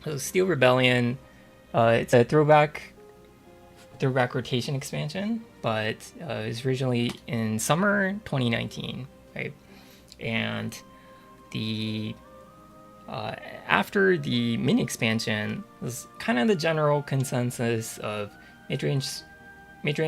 So Steel Rebellion, it's a throwback rotation expansion, but it was originally in summer 2019, right? And the after the mini expansion was kind of the general consensus of midrange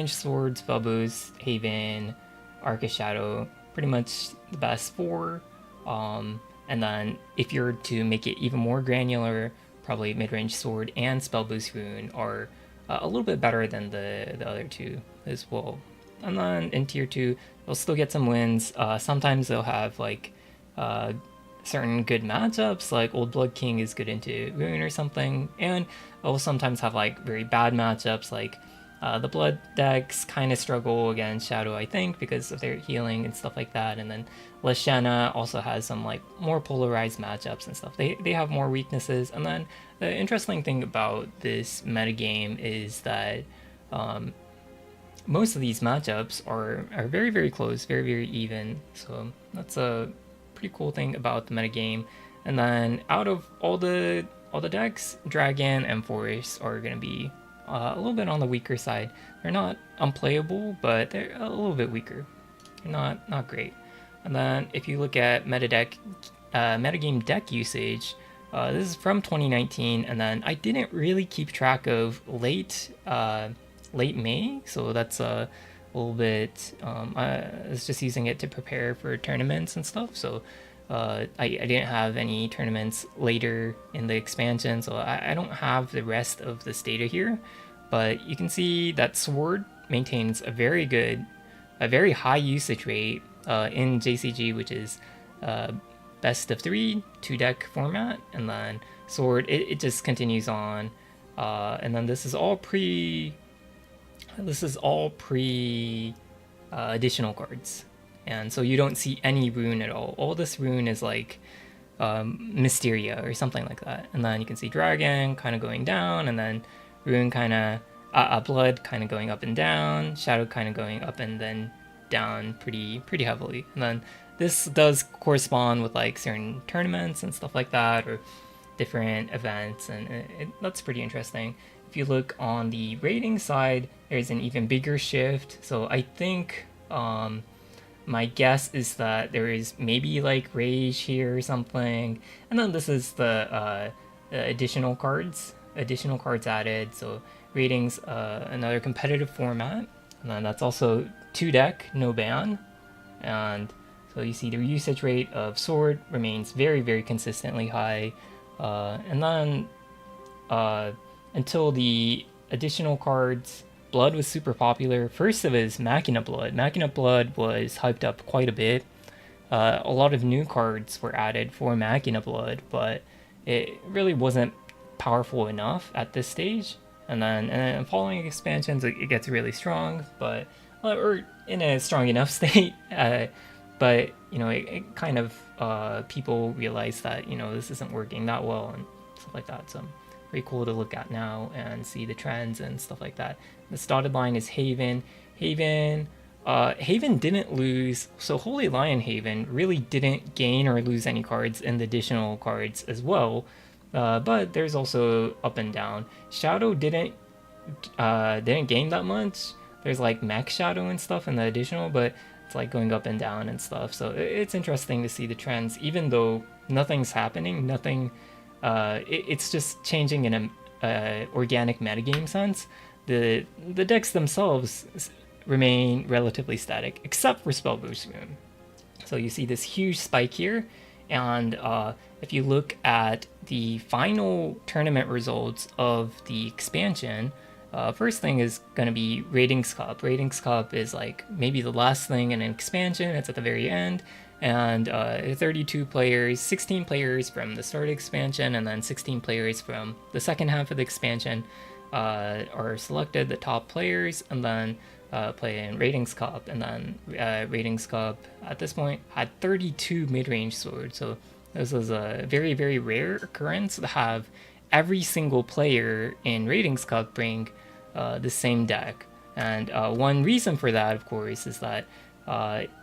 Sword, Spellboost, Haven, Arcus Shadow, pretty much the best four. And then if you're to make it even more granular, probably Midrange Sword and Spellboost Rune are a little bit better than the other two as well. And then in tier two, they'll still get some wins. Sometimes they'll have like certain good matchups, like Old Blood King is good into Rune or something, and they'll sometimes have like very bad matchups, like the Blood decks kind of struggle against Shadow, I think, because of their healing and stuff like that. And then Lashana also has some like more polarized matchups and stuff. They have more weaknesses. And then the interesting thing about this metagame is that most of these matchups are very, very close, very, very even. So that's a pretty cool thing about the metagame. And then out of all the decks, Dragon and Forest are going to be a little bit on the weaker side. They're not unplayable, but they're a little bit weaker. They're not great. And then if you look at metagame deck usage, this is from 2019, and then I didn't really keep track of late May, so that's a little bit. I was just using it to prepare for tournaments and stuff, so I didn't have any tournaments later in the expansion, so I don't have the rest of this data here. But you can see that Sword maintains a very high usage rate in JCG, which is best of 3, 2-deck format, and then Sword, it just continues on. And then this is all pre additional cards, and so you don't see any rune at all. All this rune is like Mysteria or something like that. And then you can see Dragon kind of going down, and then Rune kind of Blood kind of going up and down, Shadow kind of going up and then down pretty heavily. And then this does correspond with like certain tournaments and stuff like that, or different events, and that's pretty interesting. If you look on the rating side, there's an even bigger shift. So I think my guess is that there is maybe like Rage here or something, and then this is the additional cards added. So ratings, another competitive format, and then that's also 2-deck, no ban. And so you see the usage rate of Sword remains very, very consistently high. And then until the additional cards, Blood was super popular. First it was Machina Blood. Machina Blood was hyped up quite a bit. A lot of new cards were added for Machina Blood, but it really wasn't powerful enough at this stage. And then following expansions, it gets really strong, but or in a strong enough state. But you know, it kind of people realize that, you know, this isn't working that well and stuff like that. So pretty cool to look at now and see the trends and stuff like that. The dotted line is Haven. Haven didn't lose, so Holy Lion Haven really didn't gain or lose any cards in the additional cards as well. But there's also up and down. Shadow didn't gain that much. There's like Mech Shadow and stuff in the additional, but it's like going up and down and stuff. So it's interesting to see the trends, even though nothing's happening. It's just changing in a organic metagame sense. The decks themselves remain relatively static, except for Spellboost Rune. So you see this huge spike here, and if you look at the final tournament results of the expansion, first thing is going to be Ratings Cup. Ratings Cup is like maybe the last thing in an expansion. It's at the very end, and 32 players, 16 players from the start of the expansion, and then 16 players from the second half of the expansion are selected, the top players, and then play in Ratings Cup. And then Ratings Cup at this point had 32 mid-range swords, so this was a very, very rare occurrence to have every single player in Ratings Cup bring the same deck. And one reason for that, of course, is that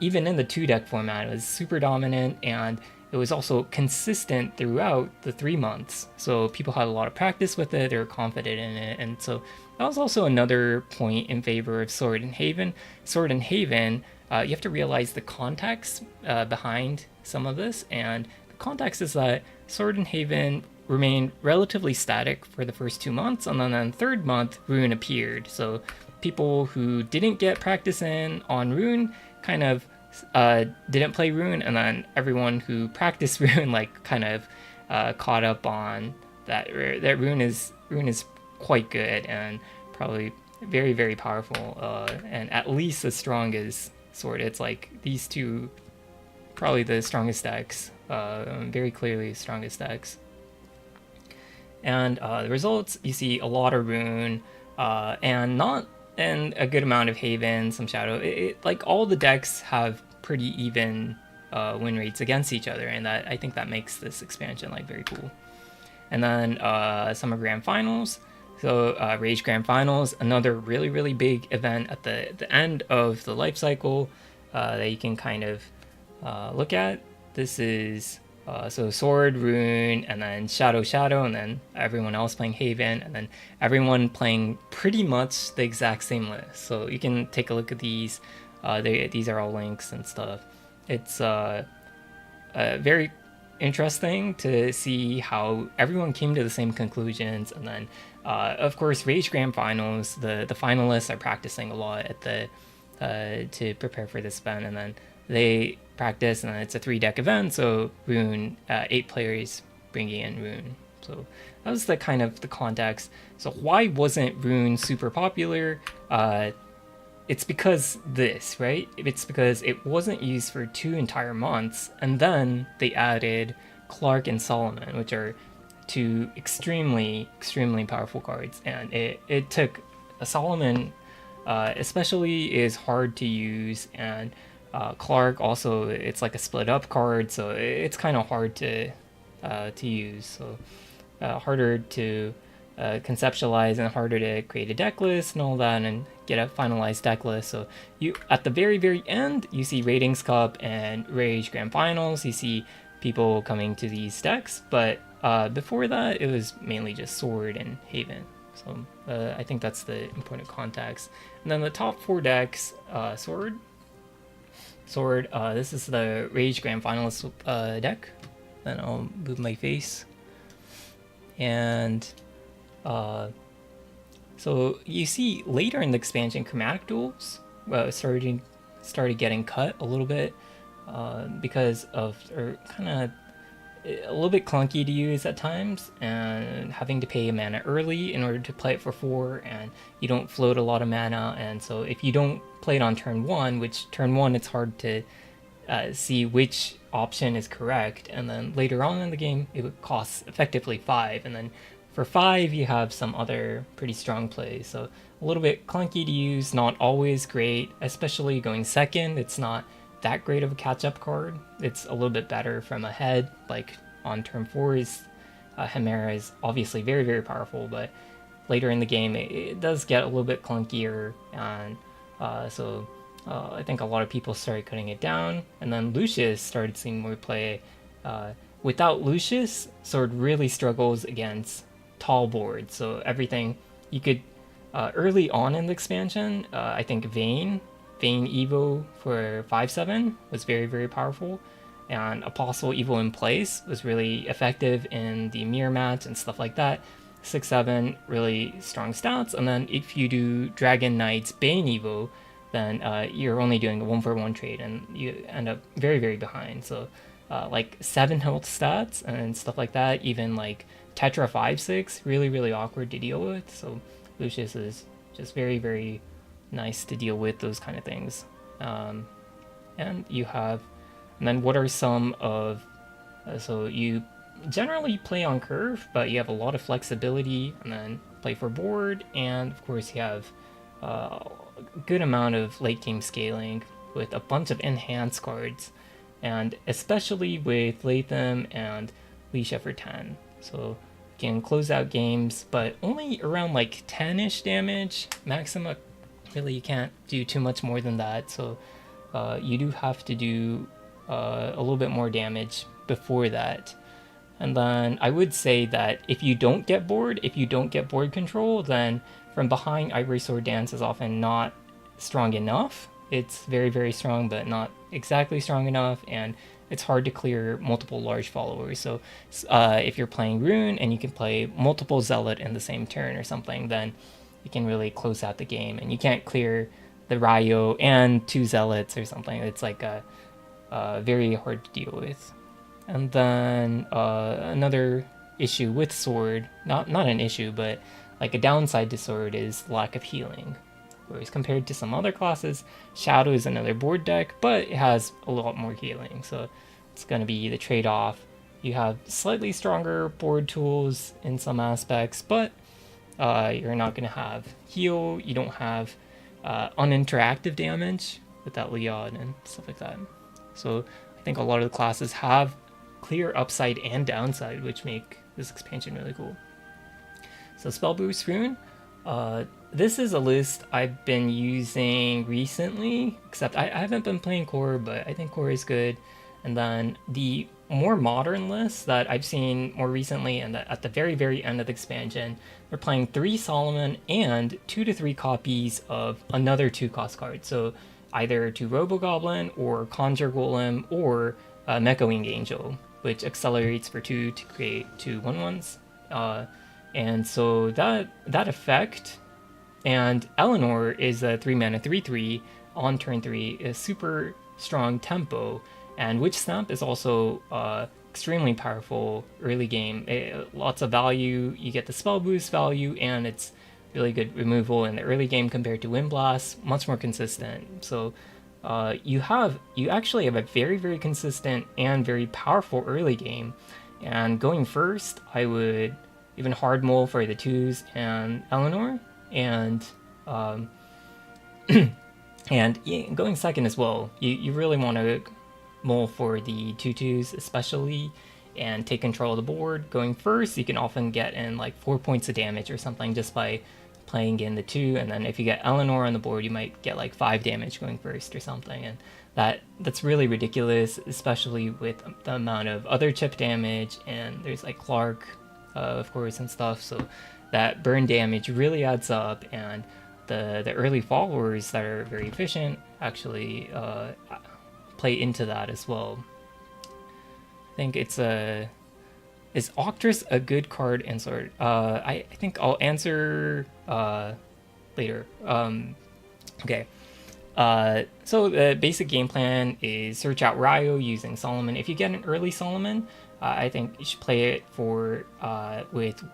even in the 2-deck format, it was super dominant, and it was also consistent throughout the 3 months. So people had a lot of practice with it, they were confident in it, and so that was also another point in favor of Sword and Haven. Sword and Haven, you have to realize the context behind some of this, and the context is that Sword and Haven remained relatively static for the first 2 months, and then on the third month, Rune appeared. So people who didn't get practice in on Rune kind of didn't play Rune, and then everyone who practiced Rune like kind of caught up on that. That Rune is quite good and probably very, very powerful, and at least as strong as Sword. It's like these two, probably the strongest decks, very clearly the strongest decks. And the results, you see a lot of Rune, and a good amount of Haven, some Shadow. Like all the decks have pretty even win rates against each other, and that I think that makes this expansion like very cool. And then Summer Grand Finals. So Rage Grand Finals, another really, really big event at the end of the life cycle that you can kind of look at. This is so Sword, Rune, and then Shadow, and then everyone else playing Haven, and then everyone playing pretty much the exact same list. So you can take a look at these. These are all links and stuff. It's very interesting to see how everyone came to the same conclusions, and then of course Rage Grand Finals, the finalists are practicing a lot at the to prepare for this event, and then they practice, and then it's a 3-deck event, so Rune, 8 players bringing in Rune. So that was the kind of the context. So why wasn't Rune super popular? It's because this, right? It's because it wasn't used for 2 entire months, and then they added Clark and Solomon, which are 2 extremely, extremely powerful cards, and it took a Solomon, especially, is hard to use, and Clark also, it's like a split up card, so it's kind of hard to use. So harder to conceptualize and harder to create a deck list and all that and get a finalized deck list. So you, at the very, very end, you see Ratings Cup and Rage Grand Finals. You see people coming to these decks, but before that, it was mainly just Sword and Haven. So I think that's the important context. And then the top 4 decks, Sword, this is the Rage Grand Finals deck. Then I'll move my face. And so you see later in the expansion, Chromatic Duels started getting cut a little bit because of, or kind of a little bit clunky to use at times, and having to pay mana early in order to play it for 4, and you don't float a lot of mana, and so if you don't play it on turn 1, which turn 1 it's hard to see which option is correct, and then later on in the game it would cost effectively 5, and then for 5 you have some other pretty strong plays, so a little bit clunky to use, not always great, especially going second. It's not that great of a catch-up card. It's a little bit better from ahead, like on turn 4 is Chimera is obviously very, very powerful, but later in the game it does get a little bit clunkier, and so I think a lot of people started cutting it down, and then Lucius started seeing more play. Without Lucius, Sword really struggles against tall boards, so everything you could early on in the expansion, I think Vayne Evo for 5/7 was very, very powerful, and Apostle Evo in place was really effective in the mirror match and stuff like that. 6/7 really strong stats, and then if you do Dragon Knight's Bane Evo, then you're only doing a 1-for-1 trade, and you end up very, very behind. So like 7 health stats and stuff like that, even like Tetra 5/6, really, really awkward to deal with. So Lucius is just very, very nice to deal with those kind of things. And you have, and then what are some of, so you generally play on curve, but you have a lot of flexibility, and then play for board, and of course you have a good amount of late game scaling with a bunch of enhanced cards, and especially with Latham and Leisha for 10. So you can close out games, but only around like 10-ish damage. Maxima, really you can't do too much more than that, so you do have to do a little bit more damage before that. And then I would say that if you don't get board control, then from behind Ivory Sword Dance is often not strong enough. It's very, very strong, but not exactly strong enough, and it's hard to clear multiple large followers. So if you're playing Rune and you can play multiple Zealot in the same turn or something, then you can really close out the game, and you can't clear the Ryo and 2 Zealots or something. It's like very hard to deal with. And then another issue with Sword, not an issue, but like a downside to Sword, is lack of healing. Whereas compared to some other classes, Shadow is another board deck, but it has a lot more healing. So it's going to be the trade-off. You have slightly stronger board tools in some aspects, but you're not going to have heal. You don't have uninteractive damage with that Leod and stuff like that. So I think a lot of the classes have clear upside and downside, which make this expansion really cool. So Spellboost Rune, this is a list I've been using recently, except I haven't been playing Core, but I think Core is good. And then the more modern list that I've seen more recently, and at the very, very end of the expansion, they're playing 3 Solomon and 2 to 3 copies of another 2-cost card. So either 2 Robogoblin or Conjure Golem or Mecha Wing Angel, which accelerates for 2 to create 2 1/1s. And so that effect, and Eleanor is a 3-mana 3/3 on turn 3, a super strong tempo, and Witch Snap is also extremely powerful early game. Lots of value, you get the spell boost value, and it's really good removal in the early game compared to Wind Blast, much more consistent. So you actually have a very, very consistent and very powerful early game. And going first, I would even hard mull for the 2s and Eleanor, and and going second as well. You really want to mull for the 2/2s especially, and take control of the board. Going first, you can often get in like 4 points of damage or something just by playing in the 2, and then if you get Eleanor on the board, you might get like 5 damage going first or something, and that's really ridiculous, especially with the amount of other chip damage, and there's like Clark, of course, and stuff. So that burn damage really adds up, and the early followers that are very efficient actually play into that as well. I think it's is Octress a good card in Sword? I think I'll answer later. Okay. So the basic game plan is search out Ryo using Solomon. If you get an early Solomon, I think you should play it for with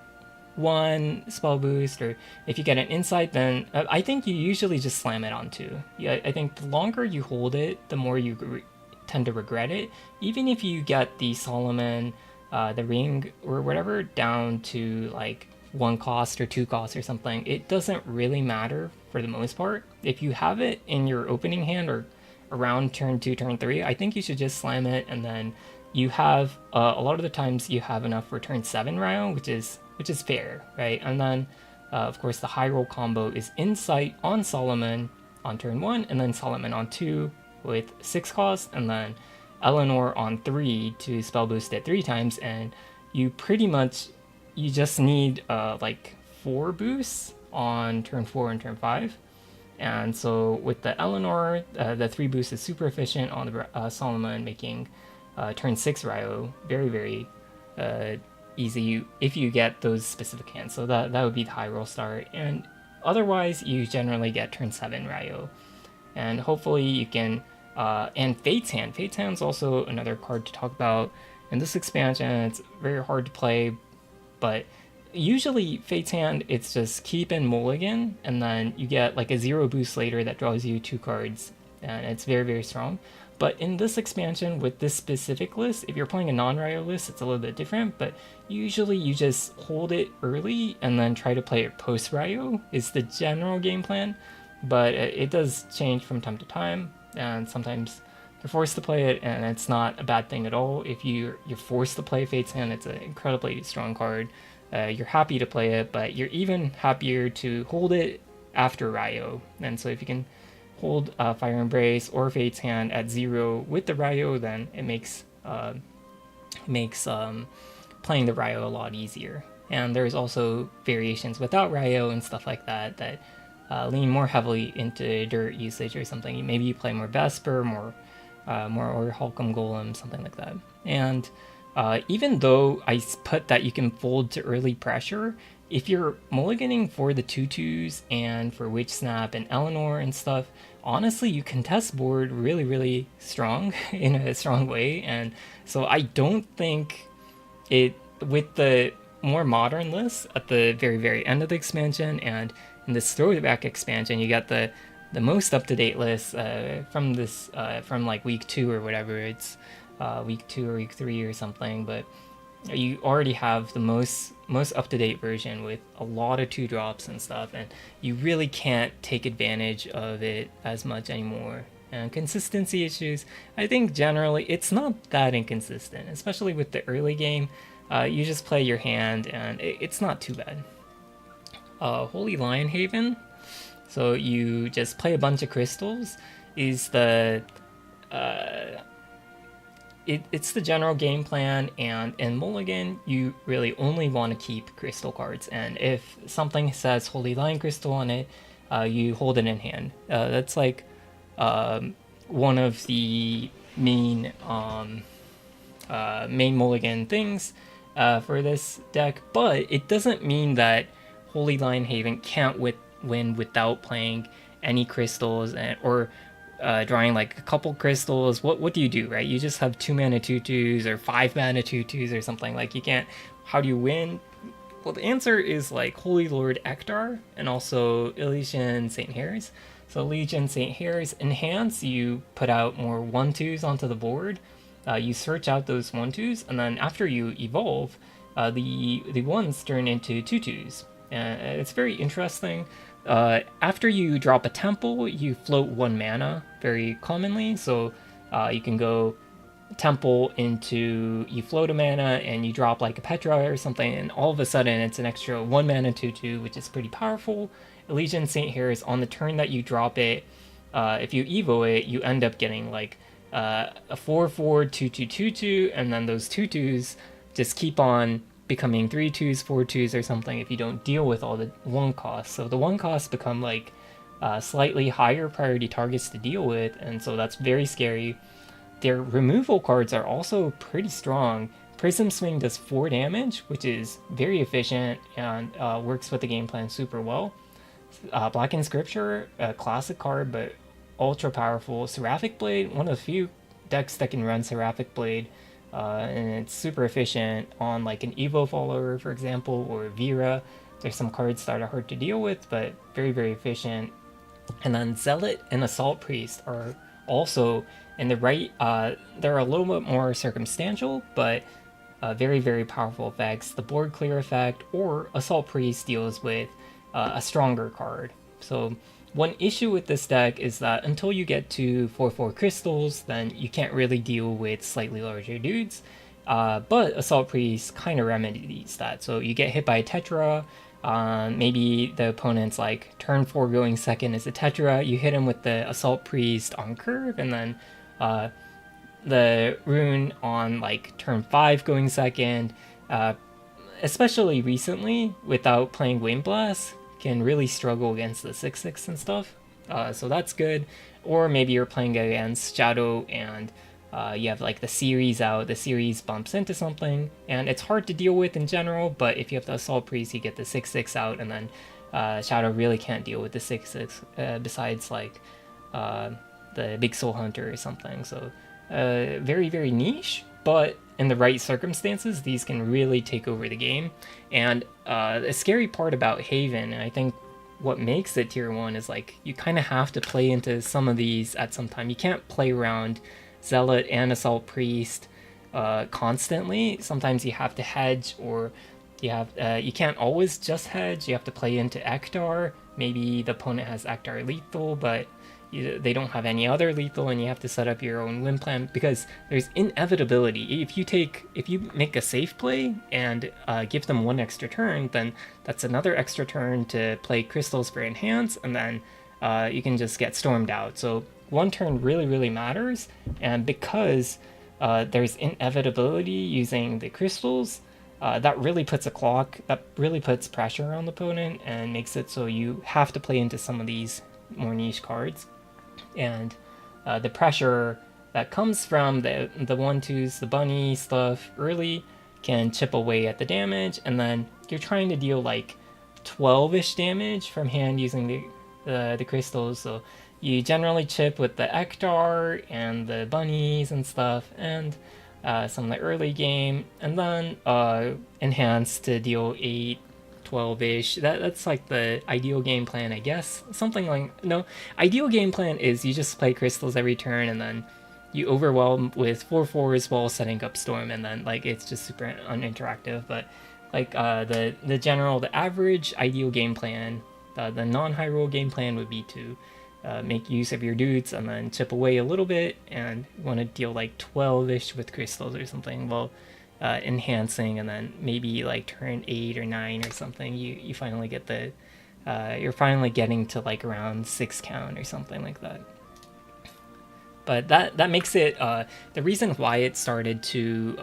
1 spell boost, or if you get an insight, then I think you usually just slam it on 2. Yeah, I think the longer you hold it, the more you tend to regret it. Even if you get the Solomon, the ring or whatever down to like 1 cost or 2 costs or something, it doesn't really matter for the most part. If you have it in your opening hand or around turn 2, turn 3, I think you should just slam it, and then you have a lot of the times you have enough for turn 7 Ryo, which is fair, right? And then of course the high roll combo is Insight on Solomon on turn 1, and then Solomon on 2 with 6 cost, and then Eleanor on 3 to spell boost it 3 times, and you just need like 4 boosts on turn 4 and turn 5. And so with the Eleanor, the 3 boost is super efficient on the Solomon, making turn 6 Ryo very, very easy if you get those specific hands. So that would be the high roll start, and otherwise you generally get turn 7 Ryo, and hopefully you can and Fate's Hand. Fate's Hand's also another card to talk about in this expansion. It's very hard to play, but usually Fate's Hand, it's just keep and mulligan, and then you get like a 0 boost later that draws you 2 cards, and it's very, very strong. But in this expansion with this specific list, if you're playing a non-Ryo list, it's a little bit different, but usually you just hold it early and then try to play it post-Ryo is the general game plan, but it does change from time to time, and sometimes you're forced to play it, and it's not a bad thing at all. If you're forced to play Fate's Hand, it's an incredibly strong card. You're happy to play it, but you're even happier to hold it after Ryo. And so if you can hold Fire Embrace or Fate's Hand at 0 with the Ryo, then it makes makes playing the Ryo a lot easier. And there's also variations without Ryo and stuff like that that lean more heavily into dirt usage or something. Maybe you play more Vesper, more or Holcomb Golem, something like that. And even though I put that you can fold to early pressure, if you're mulliganing for the 2/2s and for Witch Snap and Eleanor and stuff, honestly, you contest board really, really strong in a strong way. And so I don't think it, with the more modern lists at the very, very end of the expansion and in this throwback expansion, you got the most up-to-date list from this from like week 2 or whatever. It's week 2 or week 3 or something, but you already have the most up-to-date version with a lot of 2-drops and stuff, and you really can't take advantage of it as much anymore. And consistency issues, I think generally it's not that inconsistent, especially with the early game. You just play your hand and it's not too bad. Holy Lion Haven, so you just play a bunch of crystals, is the it's the general game plan, and in Mulligan you really only want to keep crystal cards, and if something says Holy Lion Crystal on it, you hold it in hand. That's like one of the main Mulligan things for this deck, but it doesn't mean that Holy Lion Haven can't win without playing any crystals or drawing like a couple crystals. What do you do, right? You just have 2 mana 2/2s or 5 mana 2/2s or something. Like, you can't. How do you win? Well, the answer is like Holy Lord Ektar and also Elysian St. Harris. So Legion St. Harris enhance, you put out more 1/2s onto the board. You search out those 1/2s, and then after you evolve, the ones turn into 2/2s. It's very interesting. After you drop a temple, you float 1 mana very commonly. So you can go temple into, you float a mana and you drop like a Petra or something, and all of a sudden it's an extra 1 mana 2/2, which is pretty powerful. Elysian St. Harris, on the turn that you drop it, if you evo it, you end up getting like a 4/4 2/2 2/2, and then those 2/2s just keep on becoming 3/2s 4/2s or something if you don't deal with all the 1 costs. So the 1 costs become like slightly higher priority targets to deal with, and so that's very scary. Their removal cards are also pretty strong. Prism Swing does 4 damage, which is very efficient and works with the game plan super well. Blackened Scripture, a classic card, but ultra powerful. Seraphic Blade, one of the few decks that can run Seraphic Blade, and it's super efficient on like an Evo follower, for example, or Vera. There's some cards that are hard to deal with, but very, very efficient. And then Zealot and Assault Priest are also in the right. They're a little bit more circumstantial, but very, very powerful effects. The board clear effect, or Assault Priest deals with a stronger card. So one issue with this deck is that until you get to 4/4 crystals, then you can't really deal with slightly larger dudes. But Assault Priest kind of remedies that. So you get hit by a Tetra, maybe the opponent's like turn 4 going second is a Tetra, you hit him with the Assault Priest on curve, and then the rune on like turn 5 going second, especially recently without playing Wind Blast, can really struggle against the 6/6 and stuff. So that's good. Or maybe you're playing against Shadow and you have like the series out, the series bumps into something, and it's hard to deal with in general, but if you have the Assault Priest, you get the 6/6 out, and then Shadow really can't deal with the 6/6 besides like the Big Soul Hunter or something. So very, very niche, but in the right circumstances, these can really take over the game. And the scary part about Haven, and I think what makes it tier 1, is like you kind of have to play into some of these at some time. You can't play around Zealot and Assault Priest constantly. Sometimes you have to hedge, or you can't always just hedge. You have to play into Ektar. Maybe the opponent has Ektar lethal, but they don't have any other lethal, and you have to set up your own win plan, because there's inevitability. If you make a safe play and give them 1 extra turn, then that's another extra turn to play crystals for enhance, and then you can just get stormed out. So 1 turn really, really matters, and because there's inevitability using the crystals. That really puts pressure on the opponent and makes it so you have to play into some of these more niche cards. And the pressure that comes from the 1/2s, the bunny stuff early can chip away at the damage, and then you're trying to deal like 12-ish damage from hand using the crystals. So you generally chip with the Ektar and the bunnies and stuff, and some of the early game, and then enhance to deal 8, 12-ish. That's like the ideal game plan, I guess. Something like, no, ideal game plan is you just play crystals every turn, and then you overwhelm with 4/4s while setting up storm, and then like it's just super uninteractive. But like the average ideal game plan, the non-high roll game plan would be to make use of your dudes and then chip away a little bit, and you want to deal like 12-ish with crystals or something while enhancing, and then maybe like turn 8 or 9 or something, you finally get the you're finally getting to like around 6 count or something like that. But that makes it the reason why it started to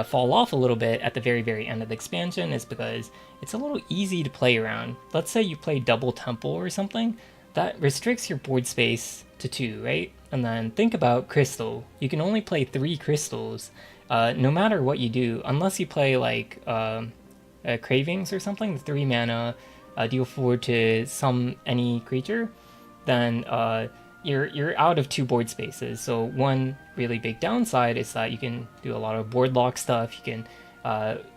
fall off a little bit at the very end of the expansion is because it's a little easy to play around. Let's say you play double temple or something, that restricts your board space to 2, right? And then think about crystal. You can only play 3 crystals no matter what you do, unless you play like cravings or something, the 3 mana, deal 4 to any creature, then you're out of 2 board spaces. So one really big downside is that you can do a lot of board lock stuff. You can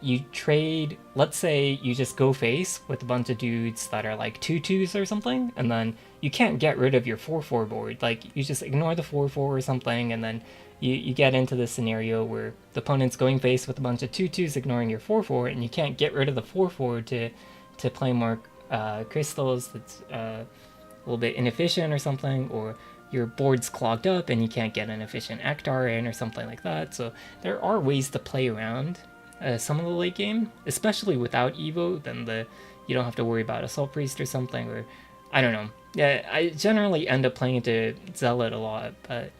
you trade, let's say you just go face with a bunch of dudes that are like 2/2s or something, and then you can't get rid of your 4/4 board. Like you just ignore the 4/4 or something, and then you get into the scenario where the opponent's going face with a bunch of 2/2s ignoring your 4/4, and you can't get rid of the 4/4 to play more crystals. That's a little bit inefficient or something, or your board's clogged up and you can't get an efficient Ektar in or something like that. So there are ways to play around some of the late game, especially without Evo. Then you don't have to worry about Assault Priest or something, or I don't know. Yeah, I generally end up playing into Zealot a lot, but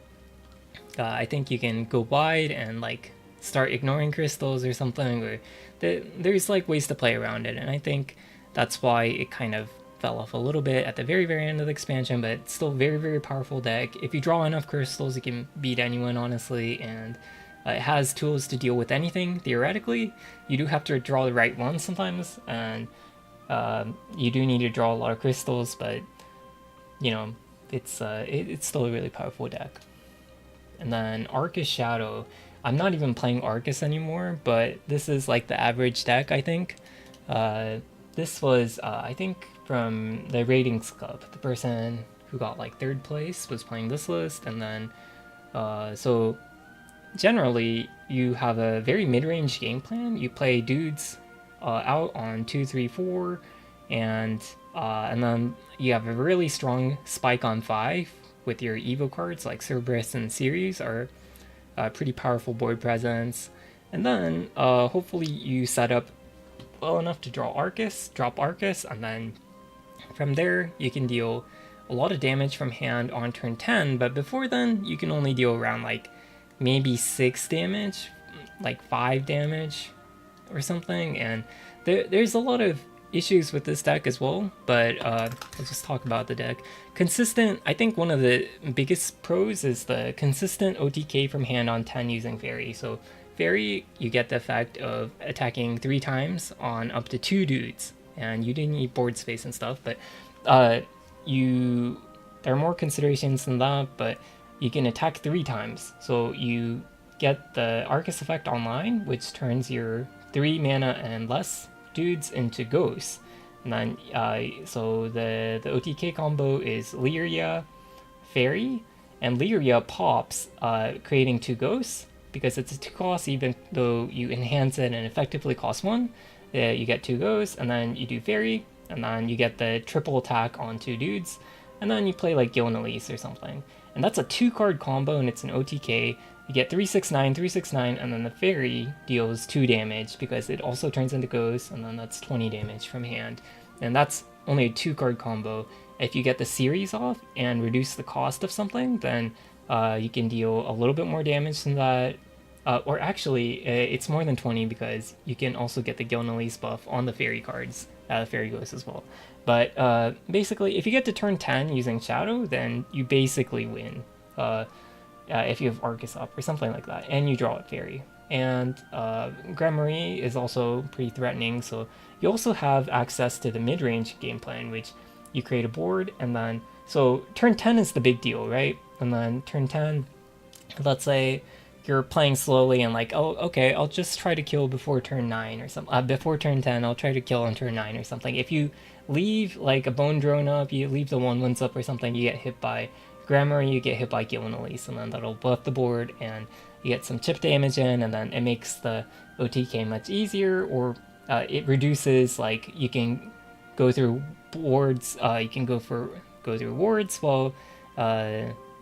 I think you can go wide and like start ignoring crystals or something, or there's like ways to play around it, and I think that's why it kind of fell off a little bit at the very end of the expansion, but it's still very powerful deck. If you draw enough crystals, you can beat anyone, honestly, and it has tools to deal with anything, theoretically. You do have to draw the right ones sometimes, and you do need to draw a lot of crystals, but you know, it's still a really powerful deck. And then Arcus Shadow. I'm not even playing Arcus anymore, but this is like the average deck, I think. This was, I think, from the ratings club. The person who got like 3rd place was playing this list, and then so generally you have a very mid-range game plan. You play dudes out on 2, 3, 4, and then you have a really strong spike on 5 with your Evo cards like Cerberus and Ceres are pretty powerful board presence. And then hopefully you set up well enough to drop Arcus, and then from there you can deal a lot of damage from hand on turn 10, but before then you can only deal around like maybe 6 damage, like 5 damage or something. And there's a lot of issues with this deck as well, but let's just talk about the deck. Consistent, I think one of the biggest pros is the consistent OTK from hand on 10 using Fairy. So Fairy, you get the effect of attacking 3 times on up to 2 dudes, and you do need board space and stuff, but there are more considerations than that, but you can attack 3 times. So you get the Arcus effect online, which turns your 3 mana and less dudes into ghosts. And then so the OTK combo is Lyria, Fairy, and Lyria pops, creating 2 ghosts. Because it's a 2 cost, even though you enhance it and effectively cost 1, you get 2 ghosts, and then you do Fairy, and then you get the triple attack on 2 dudes, and then you play like Gilnelis or something. And that's a 2-card combo, and it's an OTK. You get 3/6/9, 3/6/9, and then the Fairy deals 2 damage because it also turns into ghosts, and then that's 20 damage from hand. And that's only a 2-card combo, if you get the series off and reduce the cost of something, then you can deal a little bit more damage than that. Or actually, it's more than 20 because you can also get the Gilnelise buff on the fairy cards, fairy ghosts as well. But basically, if you get to turn 10 using Shadow, then you basically win. If you have Arcus up or something like that, and you draw a fairy. And Grand Marie is also pretty threatening, so you also have access to the mid-range game plan, which you create a board, and then, so turn 10 is the big deal, right? And then turn 10, let's say you're playing slowly and like, oh, okay, I'll just try to kill before turn 9 or something. Before turn 10, I'll try to kill on turn 9 or something. If you leave like a Bone Drone up, you leave the 1/1s up or something, you get hit by Grand Marie, you get hit by Gilnelise, and then that'll buff the board, and you get some chip damage in, and then it makes the OTK much easier, or it reduces, like, you can go through wards, you can go through wards while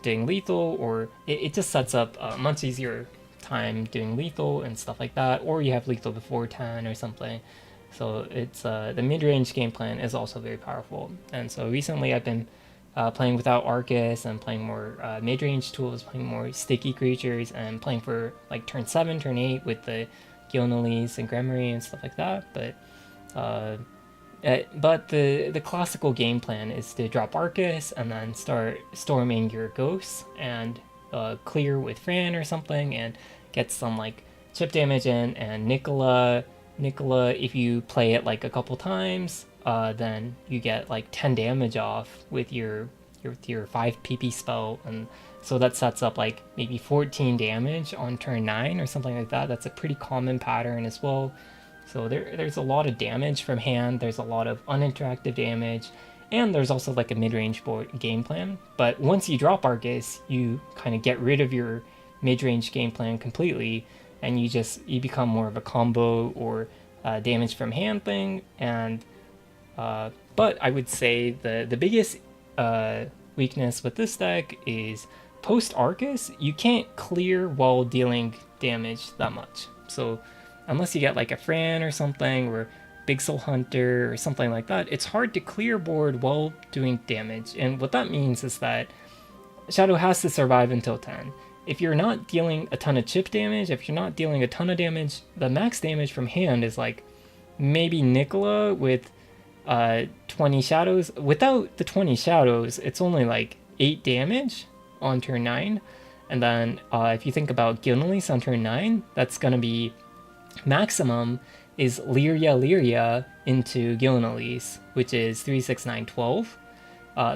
doing lethal, or it just sets up a much easier time doing lethal and stuff like that, or you have lethal before 10 or something. So it's the mid-range game plan is also very powerful. And so recently I've been playing without Arcus and playing more mid-range tools, playing more sticky creatures, and playing for like turn 7, turn 8 with the Gilnelise and Grand Marie and stuff like that. But the classical game plan is to drop Arcus and then start storming your ghosts and clear with Fran or something and get some like chip damage in. And Nicola, if you play it like a couple times, then you get like 10 damage off with your 5 PP spell, and so that sets up like maybe 14 damage on turn 9 or something like that. That's a pretty common pattern as well. So there's a lot of damage from hand, there's a lot of uninteractive damage, and there's also like a mid-range board game plan. But once you drop Arcus, you kind of get rid of your mid-range game plan completely, and you become more of a combo or damage from hand thing. And but I would say the biggest weakness with this deck is post Arcus, you can't clear while dealing damage that much. So unless you get like a Fran or something, or Big Soul Hunter or something like that, it's hard to clear board while doing damage. And what that means is that Shadow has to survive until 10. If you're not dealing a ton of chip damage, if you're not dealing a ton of damage, the max damage from hand is like maybe Nicola with 20 shadows. Without the 20 shadows, it's only like 8 damage on turn 9. And then if you think about Gilnelise on turn 9, that's going to be maximum is Lyria into Gilnelise, which is 3, 6, 9, 12.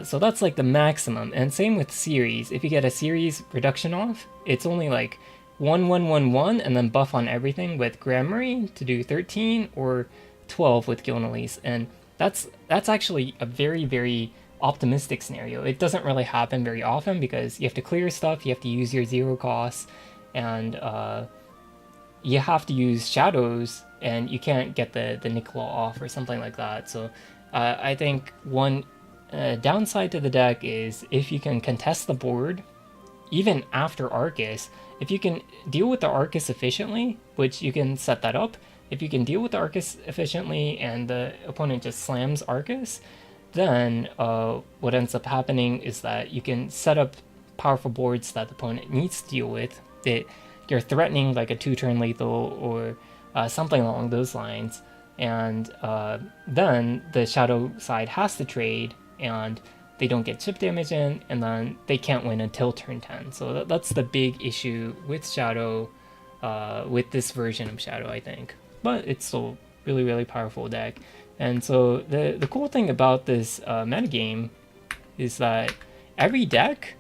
So that's like the maximum. And same with series. If you get a series reduction off, it's only like 1, 1, 1, 1, and then buff on everything with Grand Marie to do 13, or 12 with Gilnelise. And that's actually a very, very optimistic scenario. It doesn't really happen very often because you have to clear stuff, you have to use your 0 costs, and you have to use shadows, and you can't get the Nicola off or something like that. So I think one downside to the deck is if you can contest the board, even after Arcus, if you can deal with the Arcus efficiently, which you can set that up, if you can deal with the Arcus efficiently and the opponent just slams Arcus, then what ends up happening is that you can set up powerful boards that the opponent needs to deal with. You're threatening like a 2-turn lethal or something along those lines, and then the Shadow side has to trade, and they don't get chip damage in, and then they can't win until turn 10. So that's the big issue with Shadow, with this version of Shadow, I think. But it's still really, really powerful deck. And so the cool thing about this metagame is that every deck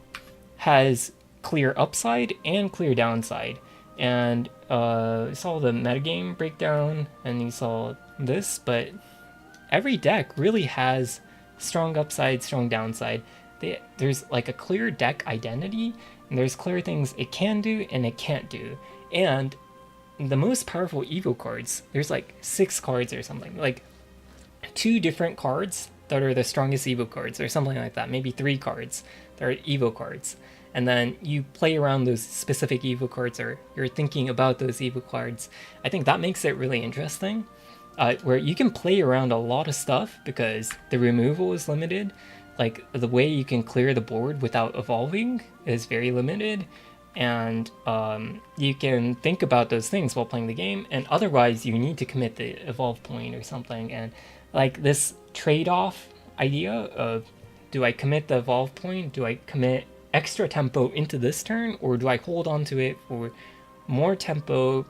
has clear upside and clear downside. And you saw the metagame breakdown, and you saw this, but every deck really has strong upside, strong downside. There's like a clear deck identity, and there's clear things it can do and it can't do. And the most powerful Evo cards, there's like 6 cards or something, like 2 different cards that are the strongest Evo cards or something like that, maybe 3 cards that are Evo cards. And then you play around those specific Evo cards, or you're thinking about those Evo cards. I think that makes it really interesting, where you can play around a lot of stuff because the removal is limited. like the way you can clear the board without evolving is very limited, and you can think about those things while playing the game, and otherwise you need to commit the evolve point or something. And like this trade-off idea of, do I commit the evolve point, do I commit extra tempo into this turn, or do I hold on to it for more tempo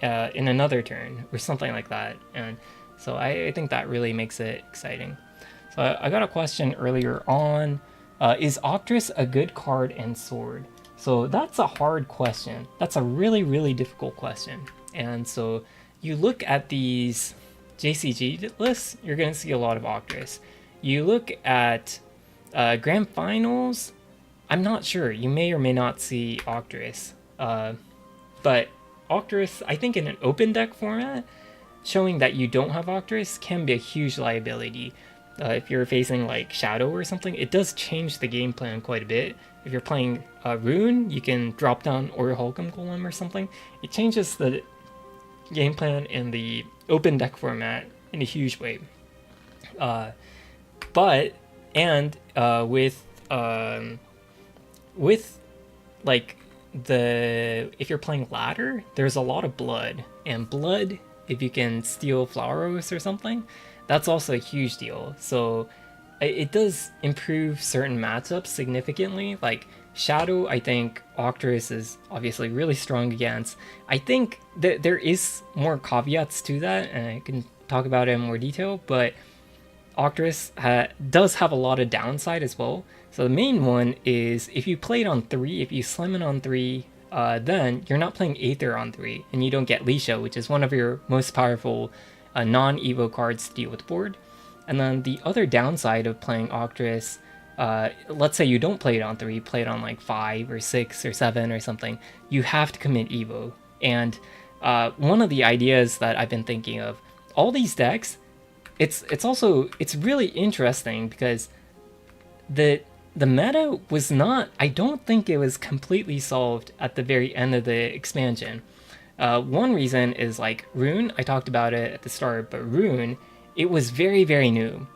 in another turn or something like that? And so I think that really makes it exciting. So I got a question earlier on, is Octress a good card in Sword? So that's a hard question. That's a really, really difficult question. And so you look at these JCG lists, you're going to see a lot of Octress. You look at Grand Finals, I'm not sure. You may or may not see Octress. But Octress, I think in an open deck format, showing that you don't have Octress can be a huge liability. If you're facing like Shadow or something, it does change the game plan quite a bit. If you're playing Rune, you can drop down or Holcomb Golem or something. It changes the game plan in the open deck format in a huge way. With like if you're playing ladder, there's a lot of blood, and blood, if you can steal Flower Rose or something, that's also a huge deal. So it does improve certain matchups significantly. Like Shadow, I think Octress is obviously really strong against. I think that there is more caveats to that, and I can talk about it in more detail, but Octress does have a lot of downside as well. So the main one is, if you play it on 3, if you slam it on 3, then you're not playing Aether on 3, and you don't get Leisha, which is one of your most powerful non-Evo cards to deal with the board. And then the other downside of playing Octress, let's say you don't play it on 3, play it on like 5 or 6 or 7 or something, you have to commit Evo. And one of the ideas that I've been thinking of, all these decks, it's really interesting because the meta was not, I don't think it was completely solved at the very end of the expansion. One reason is like Rune, I talked about it at the start, but Rune, it was very, very new.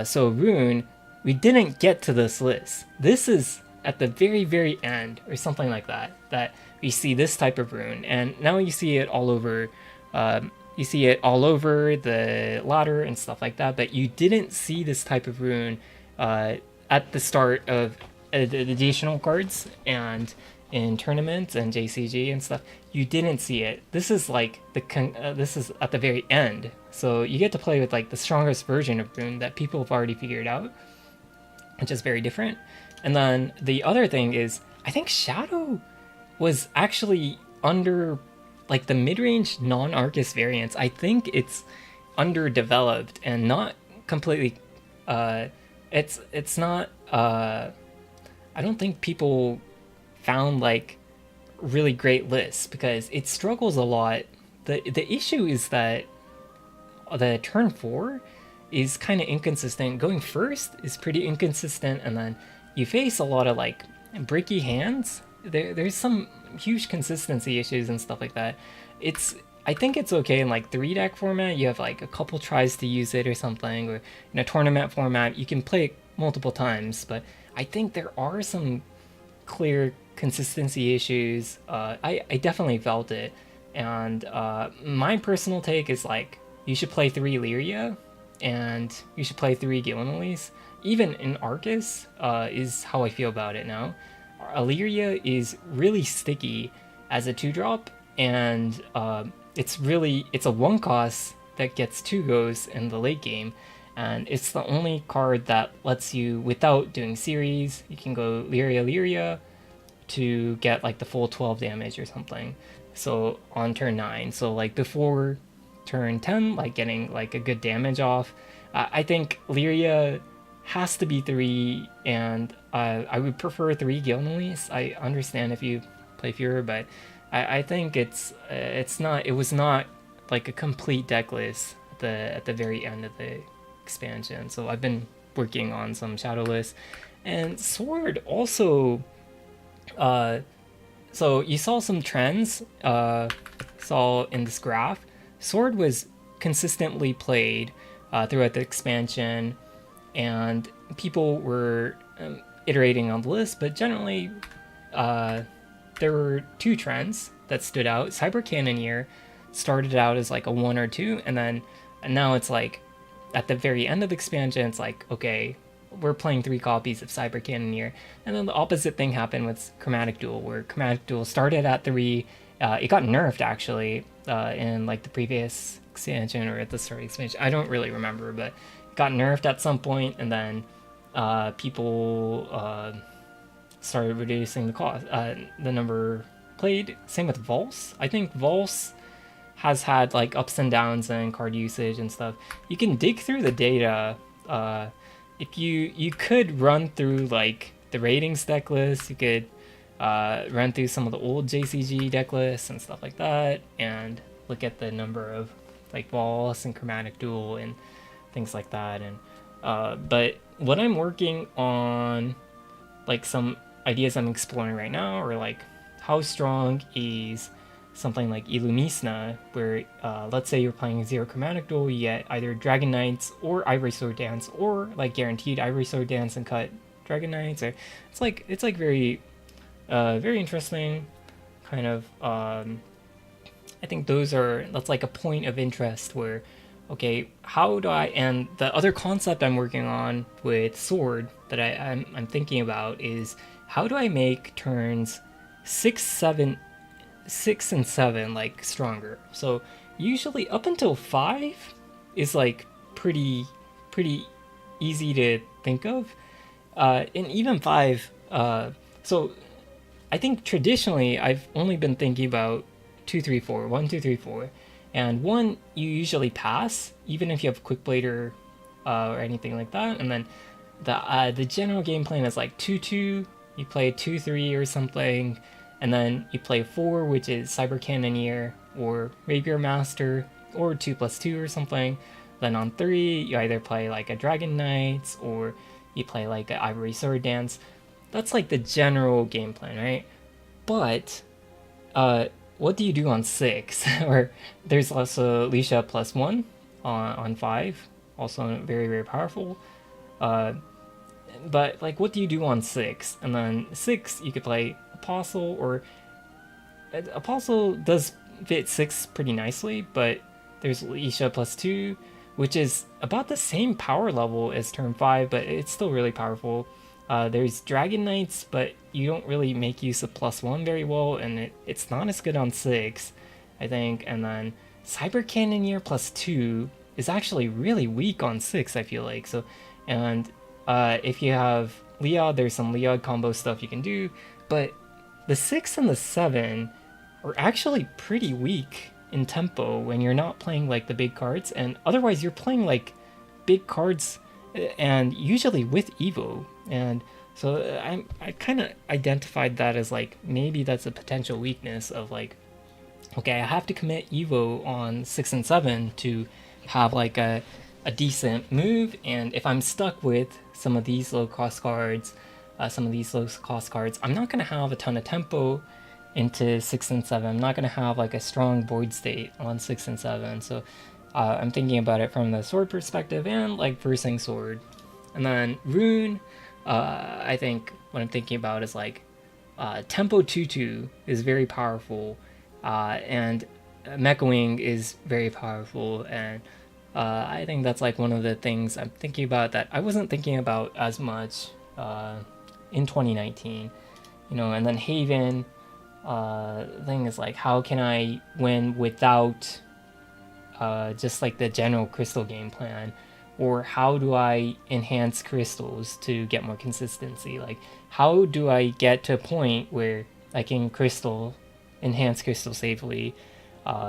So Rune, we didn't get to this list. This is at the very, very end or something like that, that we see this type of Rune. And now you see it all over, the ladder and stuff like that, but you didn't see this type of Rune at the start of the additional cards and in tournaments and JCG and stuff. You didn't see it. This is like this is at the very end, so you get to play with like the strongest version of Rune that people have already figured out, which is very different. And then the other thing is, I think Shadow was actually under like the mid-range non-Arcus variants. I think it's underdeveloped and not completely it's not I don't think people found like really great lists because it struggles a lot. The issue is that the turn 4 is kind of inconsistent. Going first is pretty inconsistent, and then you face a lot of like bricky hands. There's some huge consistency issues and stuff like that. I think it's okay in like 3 deck format. You have like a couple tries to use it or something, or in a tournament format you can play it multiple times, but I think there are some clear consistency issues. I definitely felt it, and my personal take is like, you should play 3 Lyria and you should play 3 Gilneys. Even in Arcus is how I feel about it now. Lyria is really sticky as a 2-drop, and it's a 1 cost that gets 2 goes in the late game, and it's the only card that lets you, without doing series, you can go Lyria to get like the full 12 damage or something. So on turn 9, so like before turn 10, like getting like a good damage off. I think Lyria has to be 3, and I would prefer 3 Gilneys. I understand if you play Fuhrer, but I think it was not like a complete deck list at the very end of the expansion. So I've been working on some Shadow lists, and Sword also. So you saw some trends. Saw in this graph, Sword was consistently played throughout the expansion, and people were iterating on the list, but generally there were two trends that stood out. Cyber Cannoneer started out as like a 1 or 2, and now it's like at the very end of the expansion, it's like, okay, we're playing 3 copies of Cyber Cannoneer. And then the opposite thing happened with Chromatic Duel, where Chromatic Duel started at 3. It got nerfed actually in like the previous expansion or at the start of the expansion. I don't really remember, but it got nerfed at some point, and then people started reducing the cost, the number played. Same with Vulse. I think Vulse has had like ups and downs in card usage and stuff. You can dig through the data. If you could run through like the ratings deck list, you could run through some of the old JCG deck lists and stuff like that, and look at the number of like Vulse and Chromatic Duel and things like that. And but what I'm working on, like some ideas I'm exploring right now, or like how strong is something like Illumisna, where let's say you're playing 0 Chromatic Duel, you get either Dragon Knights or Ivory Sword Dance, or like guaranteed Ivory Sword Dance and cut Dragon Knights. Or it's like very very interesting kind of. I think that's like a point of interest where, okay, how do I, and the other concept I'm working on with Sword that I'm thinking about is, how do I make turns 6 and 7 like stronger? So usually up until 5 is like pretty easy to think of, and even 5. So I think traditionally I've only been thinking about 2 3 4, 1 2 3 4, and 1 you usually pass even if you have Quick Blader or anything like that, and then the general game plan is like 2 2, you play 2 3 or something, and then you play 4, which is Cyber Cannoneer or Rapier Master or 2+2 or something. Then on 3 you either play like a Dragon Knights or you play like an Ivory Sword Dance. That's like the general game plan, right? But what do you do on 6? Or there's also Lisha +1 on 5, also very, very powerful. But like, what do you do on 6? And then 6 you could play Apostle, or Apostle does fit 6 pretty nicely, but there's Lisha +2, which is about the same power level as turn 5, but it's still really powerful. There's Dragon Knights, but you don't really make use of +1 very well, and it's not as good on 6, I think. And then Cyber Cannoneer +2 is actually really weak on 6, I feel like. So, and if you have Leod, there's some Leod combo stuff you can do, but the 6 and the 7 are actually pretty weak in tempo when you're not playing like the big cards, and otherwise you're playing like big cards and usually with Evo. And so I kind of identified that as like, maybe that's a potential weakness of like, okay, I have to commit Evo on 6 and 7 to have like a decent move, and if I'm stuck with some of these low cost cards, I'm not going to have a ton of tempo into 6 and 7. I'm not going to have like a strong board state on 6 and 7. So I'm thinking about it from the Sword perspective and like versing Sword. And then Rune, I think what I'm thinking about is like tempo 2/2 is very powerful, and Mecha Wing is very powerful, and I think that's like one of the things I'm thinking about that I wasn't thinking about as much in 2019, and then Haven, the thing is like, how can I win without just like the general crystal game plan, or how do I enhance crystals to get more consistency? Like, how do I get to a point where I can enhance crystal safely,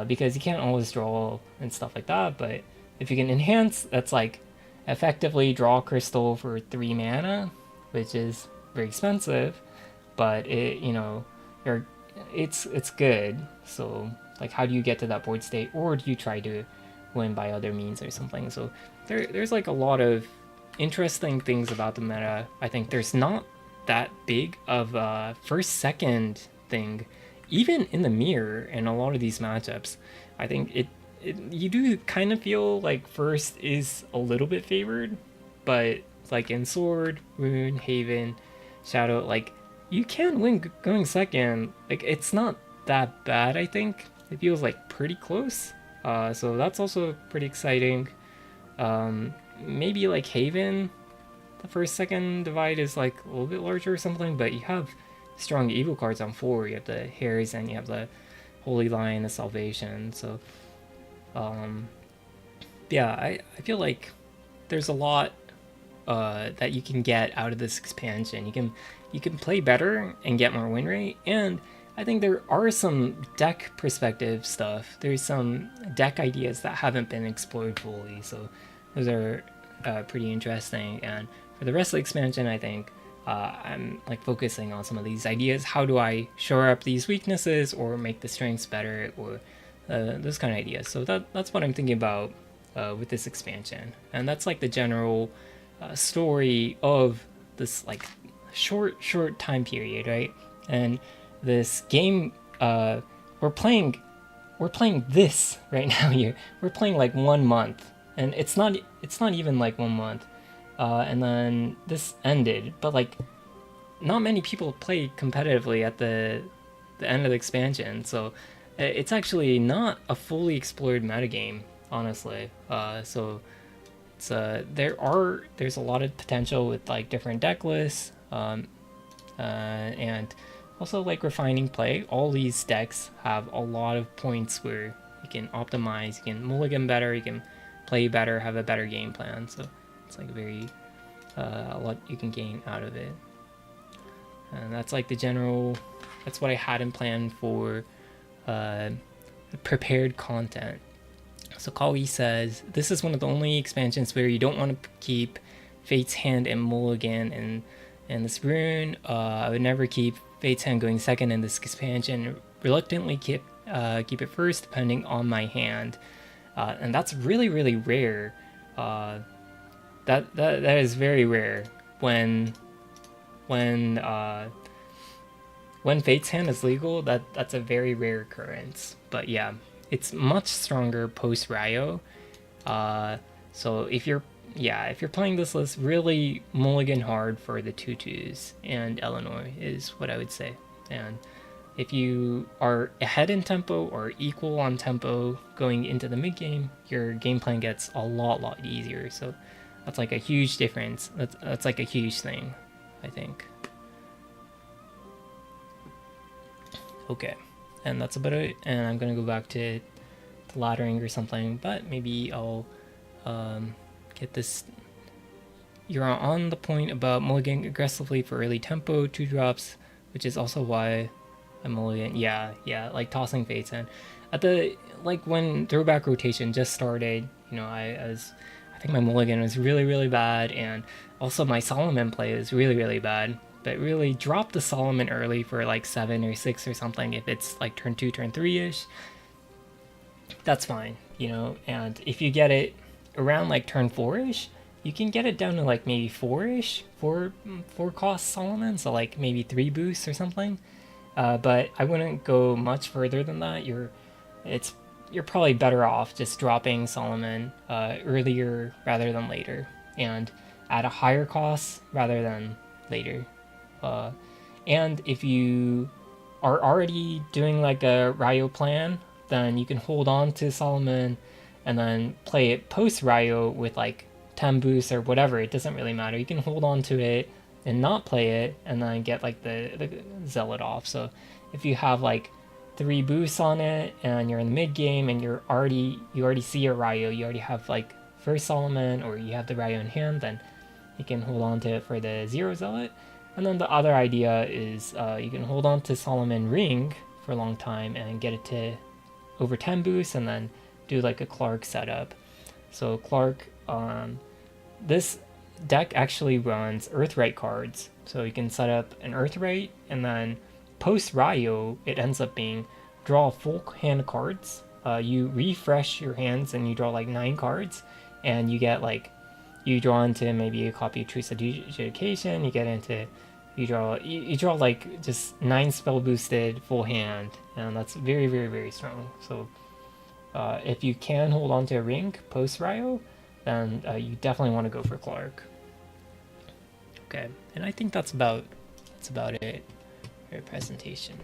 because you can't always draw and stuff like that, but if you can enhance, that's like effectively draw crystal for 3 mana, which is very expensive, but it's good. So like, how do you get to that board state, or do you try to win by other means or something? So there's like a lot of interesting things about the meta. I think there's not that big of a first second thing, even in the mirror in a lot of these matchups. I think you do kind of feel like first is a little bit favored, but It's like in Sword, Rune, Haven, Shadow, like you can win going second. Like it's not that bad, I think. It feels like pretty close. So that's also pretty exciting. Maybe like Haven, the first second divide is like a little bit larger or something, but you have strong evil cards on 4. You have the Hares and you have the Holy Lion, the Salvation. So yeah, I feel like there's a lot that you can get out of this expansion. You can play better and get more win rate, and I think there are some deck perspective stuff. There's some deck ideas that haven't been explored fully, so those are pretty interesting. And for the rest of the expansion, I think I'm like focusing on some of these ideas. How do I shore up these weaknesses or make the strengths better, or those kind of ideas. So that's what I'm thinking about with this expansion, and that's like the general story of this like short time period, right? And this game we're playing this right now here. We're playing like 1 month, and it's not even like 1 month, and then this ended, but like not many people play competitively at the end of the expansion, so it's actually not a fully explored metagame, honestly. So it's there's a lot of potential with like different deck lists, and also like refining play. All these decks have a lot of points where you can optimize, you can mulligan better, you can play better, have a better game plan. So it's like very a lot you can gain out of it. And that's like the general. That's what I had in plan for prepared content. So Kali says, this is one of the only expansions where you don't want to keep Fate's Hand and Mulligan and this rune. I would never keep Fate's Hand going second in this expansion. Reluctantly keep it first depending on my hand. And that's really, really rare. That is very rare when Fate's Hand is legal. That's a very rare occurrence. But yeah, it's much stronger post Ryo. So if you're playing this list, really mulligan hard for the 2/2s and Eleanor is what I would say. And if you are ahead in tempo or equal on tempo going into the mid game, your game plan gets a lot easier. So that's like a huge difference. That's like a huge thing, I think. Okay, and that's about it. And I'm gonna go back to laddering or something, but maybe I'll get this. You're on the point about mulliganing aggressively for early tempo 2-drops, which is also why I'm mulligan. Yeah, like tossing Fates in at the like when throwback rotation just started. You know, I think my mulligan was really bad, and also my Solomon play is really bad. But really drop the Solomon early for like 7 or 6 or something if it's like turn 2, turn 3-ish. That's fine, you know. And if you get it around like turn 4-ish, you can get it down to like maybe 4-ish, 4 cost Solomon, so like maybe 3 boosts or something. But I wouldn't go much further than that. You're probably better off just dropping Solomon earlier rather than later, and at a higher cost rather than later. And if you are already doing like a Ryo plan, then you can hold on to Solomon and then play it post Ryo with like 10 boosts or whatever. It doesn't really matter. You can hold on to it and not play it and then get like the Zealot off. So if you have like 3 boosts on it and you're in the mid game and you already see a Ryo, you already have like first Solomon or you have the Ryo in hand, then you can hold on to it for the 0 Zealot. And then the other idea is you can hold on to Solomon Ring for a long time and get it to over 10 boosts and then do like a Clark setup. So Clark, this deck actually runs Earthright cards. So you can set up an Earthright and then post Ryo, it ends up being draw full hand cards. You refresh your hands and you draw like 9 cards, and you get like, you draw into maybe a copy of Truce Adjudication, you draw like just 9 spell boosted full hand, and that's very strong. So if you can hold on to a ring post Ryo, then you definitely want to go for Clark. Okay, and I think that's about it for your presentation.